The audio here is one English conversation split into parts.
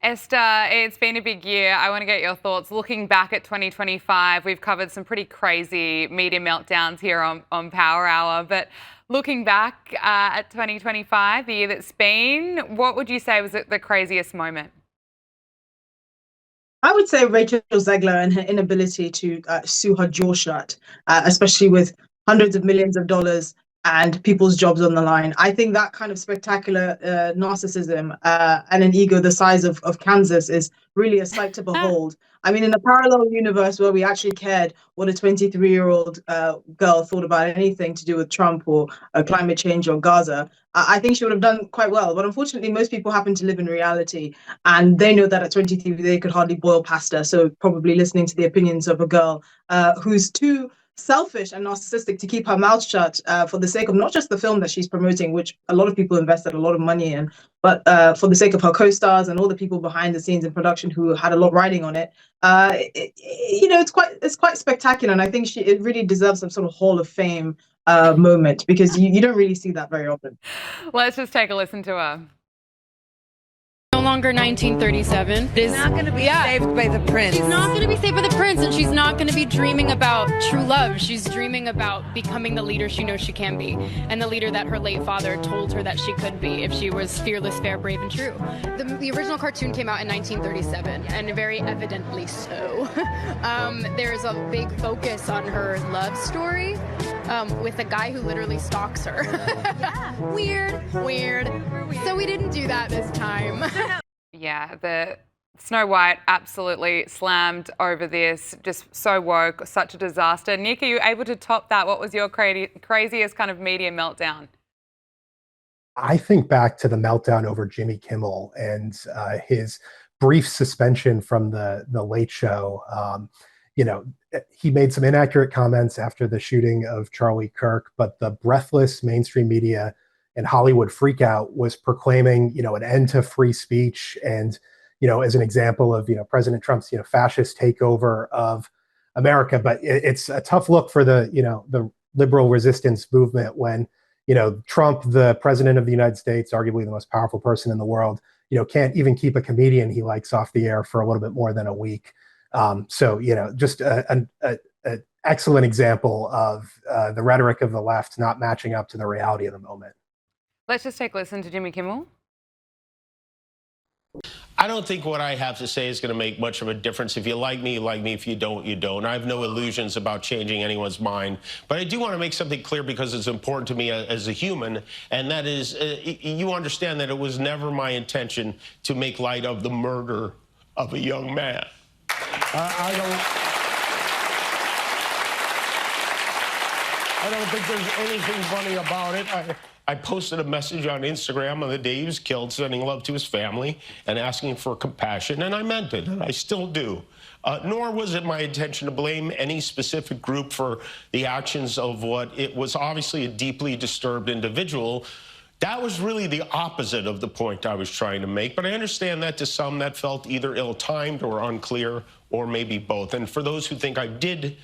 Esther, it's been a big year. I want to get your thoughts. Looking back at 2025, we've covered some pretty crazy media meltdowns here on Power Hour. But looking back at 2025, the year that's been, what would you say was the craziest moment? I would say Rachel Zegler and her inability to sue her jaw shut, especially with hundreds of millions of dollars and people's jobs on the line. I think that kind of spectacular narcissism and an ego the size of Kansas is really a sight to behold. I mean, in a parallel universe where we actually cared what a 23-year-old girl thought about anything to do with Trump or climate change or Gaza, I think she would have done quite well. But unfortunately, most people happen to live in reality, and they know that at 23 they could hardly boil pasta, so probably listening to the opinions of a girl who's too selfish and narcissistic to keep her mouth shut for the sake of not just the film that she's promoting, which a lot of people invested a lot of money in, but for the sake of her co-stars and all the people behind the scenes in production who had a lot riding on it. It's quite spectacular, and I think it really deserves some sort of Hall of Fame moment, because you don't really see that very often. Let's just take a listen to her. No longer 1937. She's not going to be saved by the prince. She's not going to be saved by the prince, and she's not going to be dreaming about true love. She's dreaming about becoming the leader she knows she can be, and the leader that her late father told her that she could be if she was fearless, fair, brave, and true. The original cartoon came out in 1937, and very evidently so. There's a big focus on her love story with a guy who literally stalks her. Yeah. Weird. So we didn't do that this time. Yeah, the Snow White absolutely slammed over this, just so woke, such a disaster. Nick, are you able to top that? What was your craziest kind of media meltdown? I think back to the meltdown over Jimmy Kimmel and his brief suspension from the Late Show. He made some inaccurate comments after the shooting of Charlie Kirk, but the breathless mainstream media and Hollywood freakout was proclaiming, an end to free speech. And, as an example of, President Trump's, fascist takeover of America. But it's a tough look for the liberal resistance movement when, Trump, the president of the United States, arguably the most powerful person in the world, can't even keep a comedian he likes off the air for a little bit more than a week. Just an excellent example of the rhetoric of the left not matching up to the reality of the moment. Let's just take a listen to Jimmy Kimmel. I don't think what I have to say is going to make much of a difference. If you like me, you like me. If you don't, you don't. I have no illusions about changing anyone's mind. But I do want to make something clear because it's important to me as a human, and that is you understand that it was never my intention to make light of the murder of a young man. I don't think there's anything funny about it. I posted a message on Instagram on the day he was killed, sending love to his family and asking for compassion, and I meant it, and I still do. Nor was it my intention to blame any specific group for the actions of what it was obviously a deeply disturbed individual. That was really the opposite of the point I was trying to make, but I understand that to some that felt either ill-timed or unclear, or maybe both. And for those who think I did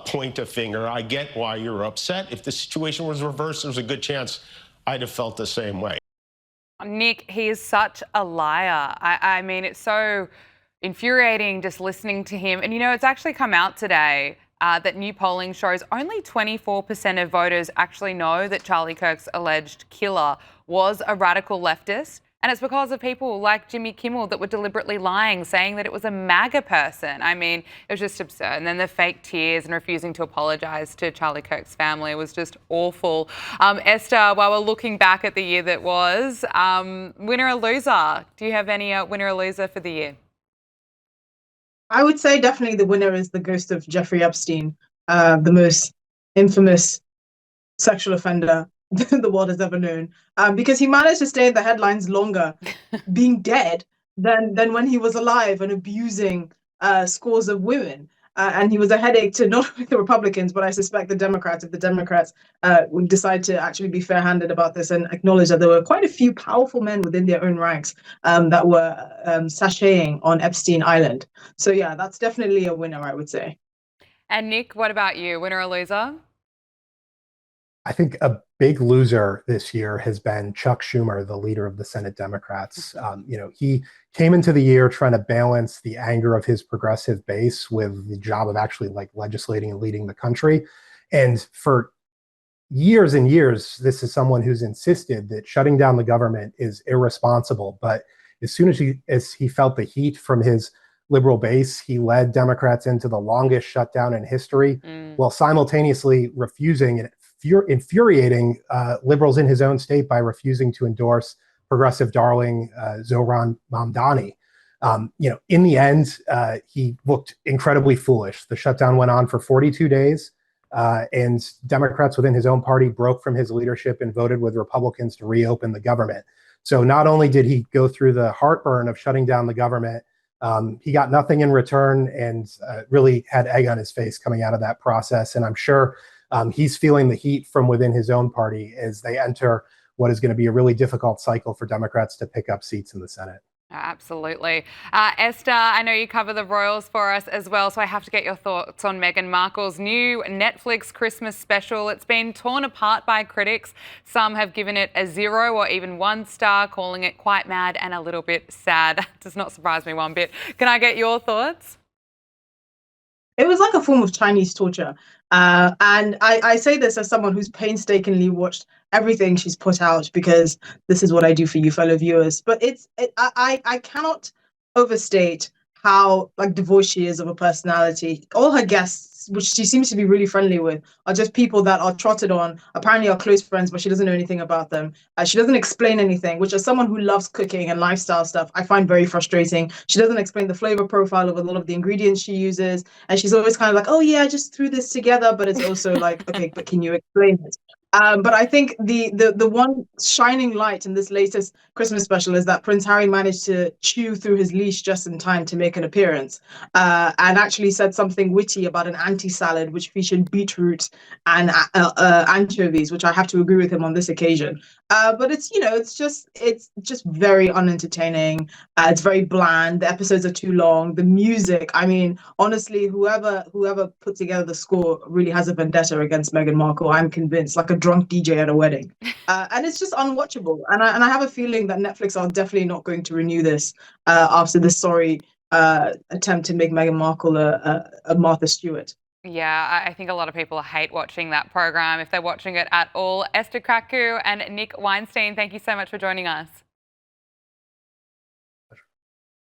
point a finger, I get why you're upset. If the situation was reversed, there's a good chance I'd have felt the same way. Nick, he is such a liar. I mean, it's so infuriating just listening to him. And, it's actually come out today that new polling shows only 24% of voters actually know that Charlie Kirk's alleged killer was a radical leftist. And it's because of people like Jimmy Kimmel that were deliberately lying, saying that it was a MAGA person. I mean, it was just absurd. And then the fake tears and refusing to apologise to Charlie Kirk's family was just awful. Esther, while we're looking back at the year that was, winner or loser? Do you have any winner or loser for the year? I would say definitely the winner is the ghost of Jeffrey Epstein, the most infamous sexual offender the world has ever known, because he managed to stay in the headlines longer being dead than when he was alive and abusing scores of women. And he was a headache to not only the Republicans, but I suspect the Democrats, if the Democrats would decide to actually be fair-handed about this and acknowledge that there were quite a few powerful men within their own ranks that were sashaying on Epstein Island. So yeah, that's definitely a winner, I would say. And Nick, what about you? Winner or loser? I think a big loser this year has been Chuck Schumer, the leader of the Senate Democrats. He came into the year trying to balance the anger of his progressive base with the job of actually like legislating and leading the country. And for years and years, this is someone who's insisted that shutting down the government is irresponsible. But as soon as he felt the heat from his liberal base, he led Democrats into the longest shutdown in history, while simultaneously refusing and infuriating liberals in his own state by refusing to endorse progressive darling Zohran Mamdani. In the end, he looked incredibly foolish. The shutdown went on for 42 days. And Democrats within his own party broke from his leadership and voted with Republicans to reopen the government. So not only did he go through the heartburn of shutting down the government, he got nothing in return and really had egg on his face coming out of that process. And I'm sure he's feeling the heat from within his own party as they enter what is going to be a really difficult cycle for Democrats to pick up seats in the Senate. Absolutely. Esther, I know you cover the royals for us as well, so I have to get your thoughts on Meghan Markle's new Netflix Christmas special. It's been torn apart by critics. Some have given it a 0 or even 1 star, calling it quite mad and a little bit sad. Does not surprise me one bit. Can I get your thoughts? It was like a form of Chinese torture. And I say this as someone who's painstakingly watched everything she's put out, because this is what I do for you, fellow viewers. But I cannot overstate how like devoid she is of a personality. All her guests, which she seems to be really friendly with, are just people that are trotted on, apparently are close friends, but she doesn't know anything about them. She doesn't explain anything, which as someone who loves cooking and lifestyle stuff, I find very frustrating. She doesn't explain the flavor profile of a lot of the ingredients she uses. And she's always kind of like, oh yeah, I just threw this together. But it's also like, okay, but can you explain it? But I think the one shining light in this latest Christmas special is that Prince Harry managed to chew through his leash just in time to make an appearance, and actually said something witty about an anti-salad which featured beetroot and anchovies, which I have to agree with him on this occasion. But it's just very unentertaining. It's very bland. The episodes are too long. The music, I mean, honestly, whoever put together the score really has a vendetta against Meghan Markle. I'm convinced, like a drunk DJ at a wedding, and it's just unwatchable. And I have a feeling that Netflix are definitely not going to renew this after this sorry attempt to make Meghan Markle a Martha Stewart. Yeah, I think a lot of people hate watching that program if they're watching it at all. Esther Krakue and Nick Weinstein, thank you so much for joining us.